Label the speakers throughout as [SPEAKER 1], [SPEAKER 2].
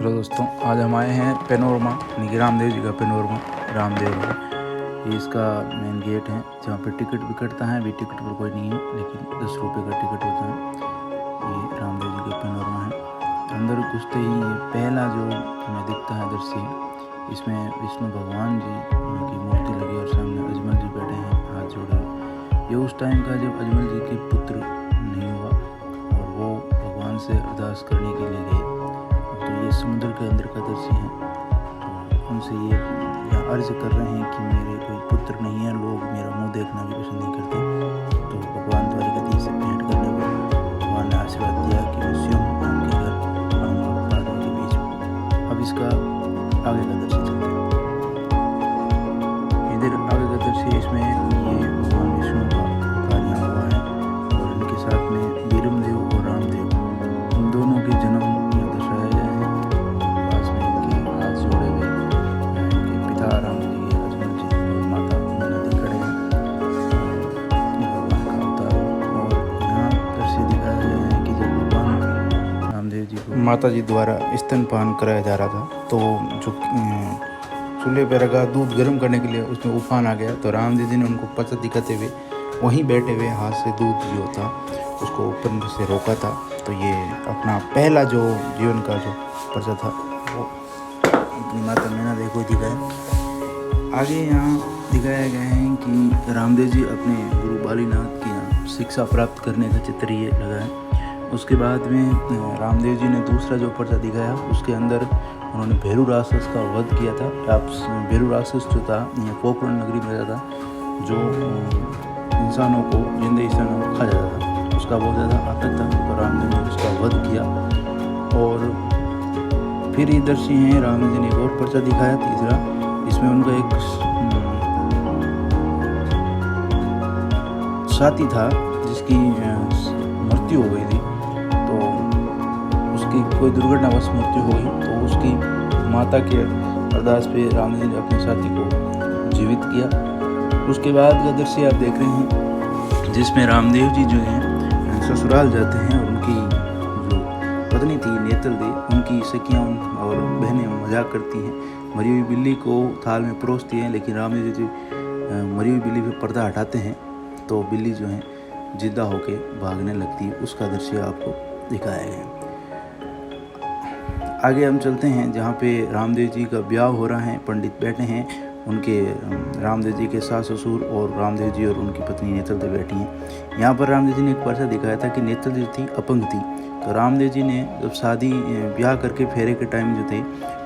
[SPEAKER 1] Hello दोस्तों, आज हम आए हैं पेनोरमा यानी कि रामदेव जी का पेनोरमा रामदेव में। ये इसका मेन गेट है जहाँ पे टिकट भी कटता है। अभी टिकट पर कोई नहीं है, लेकिन 10 रुपये का टिकट होता है। ये रामदेव जी का पेनोरमा है। अंदर घुसते ही ये पहला जो हमें दिखता है दृश्य, इसमें विष्णु भगवान जी की मूर्ति लगी और सामने अजमल जी बैठे हैं हाथ जोड़े। ये उस टाइम का जब अजमल जी के पुत्र नहीं हुआ और वो भगवान से अरदास करने के लिए गए, तो ये समुद्र के अंदर का दृश्य है। तो उनसे ये यहाँ अर्ज कर रहे हैं कि मेरे कोई पुत्र नहीं है, लोग मेरा मुंह देखना भी पसंद नहीं करते। तो भगवान द्वारिकाधीश से भेंट करने पर भगवान ने आशीर्वाद दिया कि मैं स्वयं आपके घर आऊँगा पादों के बीच में। अब इसका आगे का दृश्य चलते हैं। इधर आगे का दृश्य, इसमें ये भगवान विष्णु का कार्य हुआ है और इनके साथ में वीरमदेव और रामदेव, उन दोनों के जन्म दर्शाया गया है। पास में इनके हाथ जोड़े हुए इनके पिता राम जी, अजमल जी और माता नदी खड़े हैं। भगवान का अवतार और यहाँ दृश्य दिखाया गया है कि जब भगवान रामदेव जी को माता जी द्वारा स्तनपान कराया जा रहा था, तो जो चूल्हे पर रखा दूध गर्म करने के लिए उसमें उफान आ गया, तो रामदेव जी ने उनको पचा दिखाते हुए वहीं बैठे हुए हाथ से दूध जो था उसको ऊपर से रोका था। तो ये अपना पहला जो जीवन का जो पर्चा था वो अपनी माता मैना देवी को दिखाया। आगे यहाँ दिखाया गया है कि रामदेव जी अपने गुरु बालीनाथ की यहाँ शिक्षा प्राप्त करने का चित्र ये लगा है। उसके बाद में रामदेव जी ने दूसरा जो पर्चा दिखाया, उसके अंदर उन्होंने भैरू राक्षस का वध किया था। भैरू राक्षस जो था यहाँ पोखरण नगरी में रहता था, जो इंसानों को, जिंदे इंसानों को खा जाता था। उसका बहुत ज़्यादा आतंक था, तो रामदेव ने उसका वध किया। और फिर इधर से हैं रामदेव जी ने एक और पर्चा दिखाया तीसरा, इसमें उनका एक साथी था जिसकी मृत्यु हो गई थी। तो उसकी कोई दुर्घटनावश मृत्यु हो गई, तो उसकी माता के अरदास पे रामदेव जी ने अपने साथी को जीवित किया। उसके बाद का दृश्य आप देख रहे हैं, जिसमें रामदेव जी जो हैं ससुराल जाते हैं और उनकी जो पत्नी थी नेतल देवी, उनकी सखियाँ और बहनें मजाक करती हैं, मरी हुई बिल्ली को थाल में परोसती हैं, लेकिन रामदेव जी मरी हुई बिल्ली पे पर्दा हटाते हैं तो बिल्ली जो है जिद्दा होके भागने लगती है। उसका दृश्य आपको दिखाया गया है। आगे हम चलते हैं जहाँ पे रामदेव जी का ब्याह हो रहा है। पंडित बैठे हैं, उनके रामदेव जी के सास ससुर और रामदेव जी और उनकी पत्नी नेतल देवी बैठी हैं। यहाँ पर रामदेव जी ने एक पर्चा दिखाया था कि नेतल जी थी अपंग थी, तो रामदेव जी ने जब शादी ब्याह करके फेरे के टाइम जो थे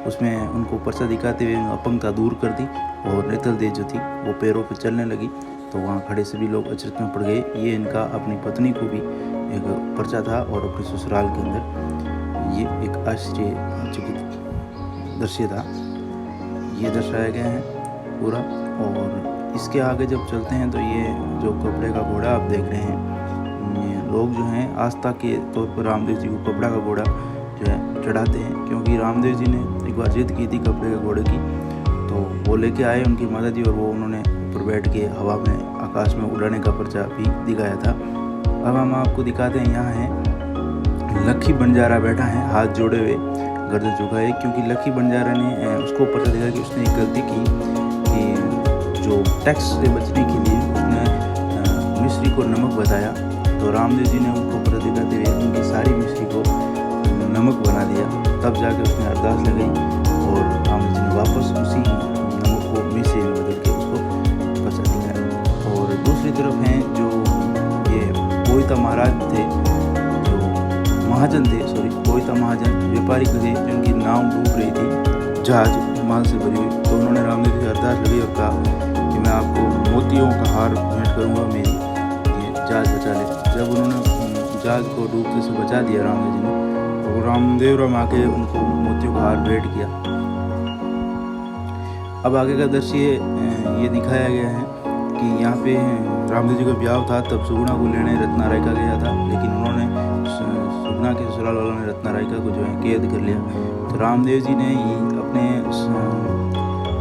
[SPEAKER 1] उसमें उनको पर्चा दिखाते हुए अपंगता दूर कर दी और नेतल देवी जो थी वो पैरों पर चलने लगी। तो वहाँ खड़े सभी लोग अचरज में पड़ गए। ये इनका अपनी पत्नी को भी एक पर्चा था और अपने ससुराल के अंदर ये एक आश्चर्यचकित दृश्य था, ये दर्शाया गया है पूरा। और इसके आगे जब चलते हैं तो ये जो कपड़े का घोड़ा आप देख रहे हैं, ये लोग जो हैं आस्था के तौर पर रामदेव जी को कपड़ा का घोड़ा जो है चढ़ाते हैं, क्योंकि रामदेव जी ने एक बार जिद की थी कपड़े के घोड़े की, तो वो लेके आए उनकी माता जी और वो उन्होंने ऊपर बैठ के हवा में आकाश में उड़ाने का पर्चा भी दिखाया था। अब हम आपको दिखाते हैं, यहाँ है लक्की बंजारा बैठा है हाथ जोड़े हुए गर्दन झुकाए, क्योंकि लक्की बंजारा ने उसको पर्चा दिखाया कि उसने एक गलती की कि जो टैक्स से बचने के लिए उसने मिश्री को नमक बताया, तो रामदेव जी ने उनको पर्चा दिखाते हुए उनकी सारी मिश्री को नमक बना दिया। तब जाके उसने अरदास लगाई और रामदेव जी ने वापस उसी नमक को मिश्री में बदल के उसको पर्चा दिखाया। और दूसरी तरफ हैं जो ये कोयता महाराज थे, महाजन थे, कोयता महाजन व्यापारी थे, जिनकी नाव डूब रही थी जहाज माल से भरी हुई। तो उन्होंने रामदेव जी अरदास लगी और कहा कि मैं आपको मोतियों का हार भेंट करूंगा, मेरी ये जहाज बचा ले। जब उन्होंने जहाज को डूबने से बचा दिया रामदेव जी ने, तो रामदेव राम आके उनको मोतियों का हार भेंट किया। अब आगे का दृश्य ये दिखाया गया है कि यहाँ पे रामदेव जी का ब्याह था, तब सुगुणा को लेने रत्ना रायका गया था, लेकिन उन्होंने सुगुणा के ससुराल वालों ने रत्ना रायका को जो है कैद कर लिया। तो रामदेव जी ने अपने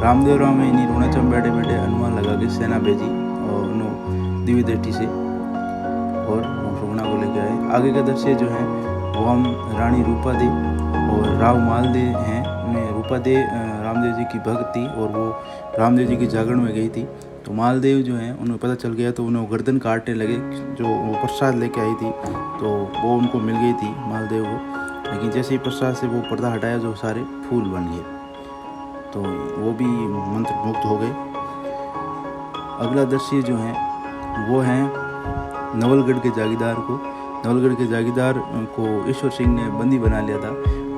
[SPEAKER 1] रामदेव राम में इन्हीं रोणाचम बैठे बैठे अनुमान लगा के सेना भेजी और दिव्य दृष्टि से और सुगुणा को लेकर आए। आगे का दृश्य जो है वो हम रानी रूपा देवी और राव मालदे हैं, उन्हें रूपादे रामदेव जी की भक्त थी और वो रामदेव जी की जागरण में गई थी। तो मालदेव जो हैं उन्हें पता चल गया, तो उन्हें गर्दन काटने लगे। जो वो प्रसाद लेके आई थी तो वो उनको मिल गई थी मालदेव को, लेकिन जैसे ही प्रसाद से वो पर्दा हटाया जो सारे फूल बन गए, तो वो भी मंत्र मुक्त हो गए। अगला दृश्य जो है वो है नवलगढ़ के जागीरदार को। नवलगढ़ के जागीरदार को ईश्वर सिंह ने बंदी बना लिया था,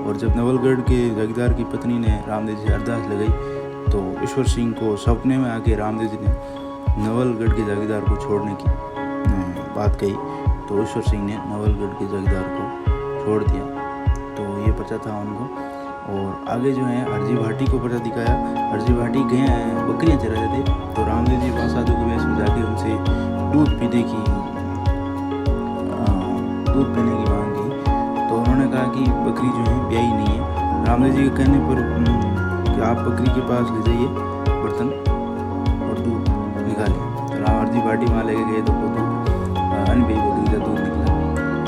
[SPEAKER 1] और जब नवलगढ़ के जागीरदार की पत्नी ने रामदेव जी से अरदास लगाई तो ईश्वर सिंह को सपने में आके रामदेव जी ने नवलगढ़ के जागीरदार को छोड़ने की बात कही। तो ईश्वर सिंह ने नवलगढ़ के जागीरदार को छोड़ दिया। तो ये पर्चा था उनको। और आगे जो है हरजी भाटी को पर्चा दिखाया। हरजी भाटी गए बकरियाँ चरा रहे थे, तो रामदेव जी वहाँ साधु के वेश में जाके उनसे दूध पीने की मांग की। तो उन्होंने कहा कि बकरी जो है ब्याही नहीं है। रामदेव जी के कहने पर कि आप बकरी के पास ले जाइए बर्तन और दूध निकालें। तो हरजी भाटी वहाँ लेके गए तो वो दूध अनब्याही बकरी का दूध निकला।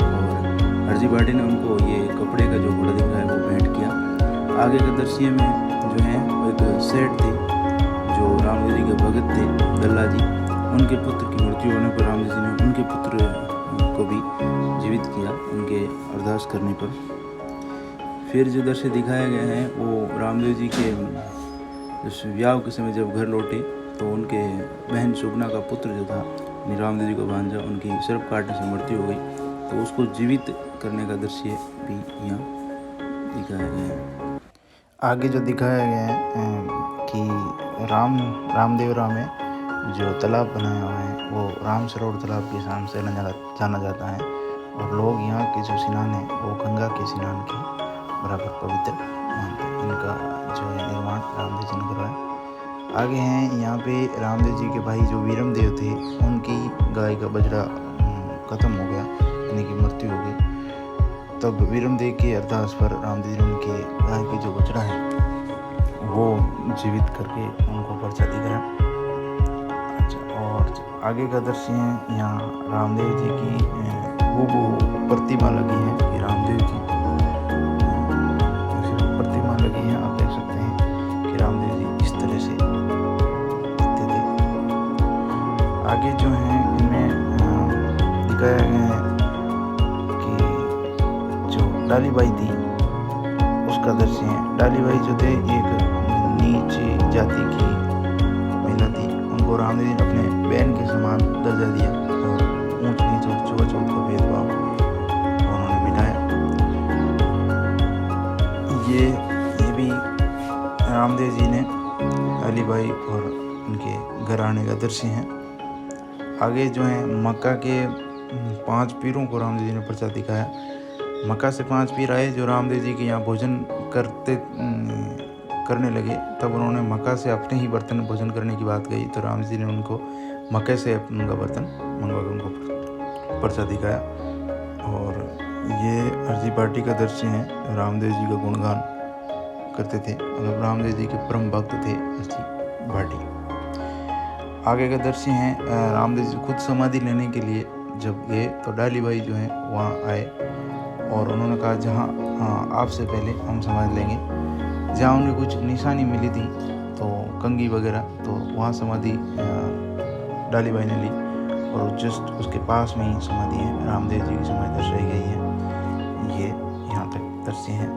[SPEAKER 1] और हरजी भाटी ने उनको ये कपड़े का जो घोड़ा दिख रहा है वो भेंट किया। आगे के दृश्य में जो है वो एक सेठ थे जो रामदेव जी के भगत थे, दल्ला जी। उनके पुत्र की मृत्यु होने पर रामदेव जी ने उनके पुत्र को भी जीवित किया उनके अरदास करने पर। फिर जो दृश्य दिखाया गया है वो रामदेव जी के विवाह के समय जब घर लौटे तो उनके बहन शुभना का पुत्र जो था रामदेव जी का भांजा, उनकी सर्प काटने से मृत्यु हो गई। तो उसको जीवित करने का दृश्य भी यहाँ दिखाया गया है।
[SPEAKER 2] आगे जो दिखाया गया है कि रामदेवरा में जो तालाब बनाया हुआ है वो राम सरोवर तालाब के नाम से जाना जाता है, और लोग यहाँ के जो स्नान है वो गंगा के स्नान के बराबर पवित्र मानते हैं। इनका जो है निर्माण रामदेव जी ने करवाया। आगे हैं यहाँ पे रामदेव जी के भाई जो वीरमदेव थे, उनकी गाय का बछड़ा ख़त्म हो गया, यानी कि मृत्यु हो गई। तब वीरमदेव के अरदास पर रामदेव जी उनके गाय के जो बछड़ा है वो जीवित करके उनको पर्चा दिखाया। अच्छा, और आगे का दृश्य है यहाँ रामदेव जी की वो प्रतिमा लगी है कि रामदेव जी प्रतिमा लगी है। आप देख सकते हैं कि रामदेव जी इस तरह से दिखते थे। आगे जो है इनमें दिखाया गया है कि जो डालीबाई थी उसका दृश्य है। डालीबाई जो थे एक नीच जाति की महिला थी, उनको रामदेव जी ने अपने बहन के समान दर्जा दिया और ऊंच नीच और छुआछूत का भेदभाव उन्होंने मिटाया। ये भी रामदेव जी ने अलीबाई और उनके घर आने का दृश्य है। आगे जो है मक्का के 5 पीरों को रामदेव जी ने पर्चा दिखाया। मक्का से 5 पीर आए जो रामदेव जी के यहाँ भोजन करने लगे। तब उन्होंने मक्का से अपने ही बर्तन भोजन करने की बात कही, तो रामदेव जी ने उनको मक्के से उनका बर्तन मंगवा कर उनको पर्चा दिखाया। और ये हरजी भाटी का दृश्य है। रामदेव जी का गुणगान करते थे, मतलब रामदेव जी के परम भक्त थे हरजी भाटी। आगे का दृश्य है रामदेव जी खुद समाधि लेने के लिए जब गए तो डालीबाई जो है वहाँ आए और उन्होंने कहा जहाँ आपसे पहले हम समाधि लेंगे। जहाँ उन्हें कुछ निशानी मिली थी तो कंगी वगैरह, तो वहाँ समाधि डालीबाई ने ली और जस्ट उसके पास में ही समाधि है, रामदेव जी की समाधि दर्शाई गई है। ये यहाँ तक दृश्य है।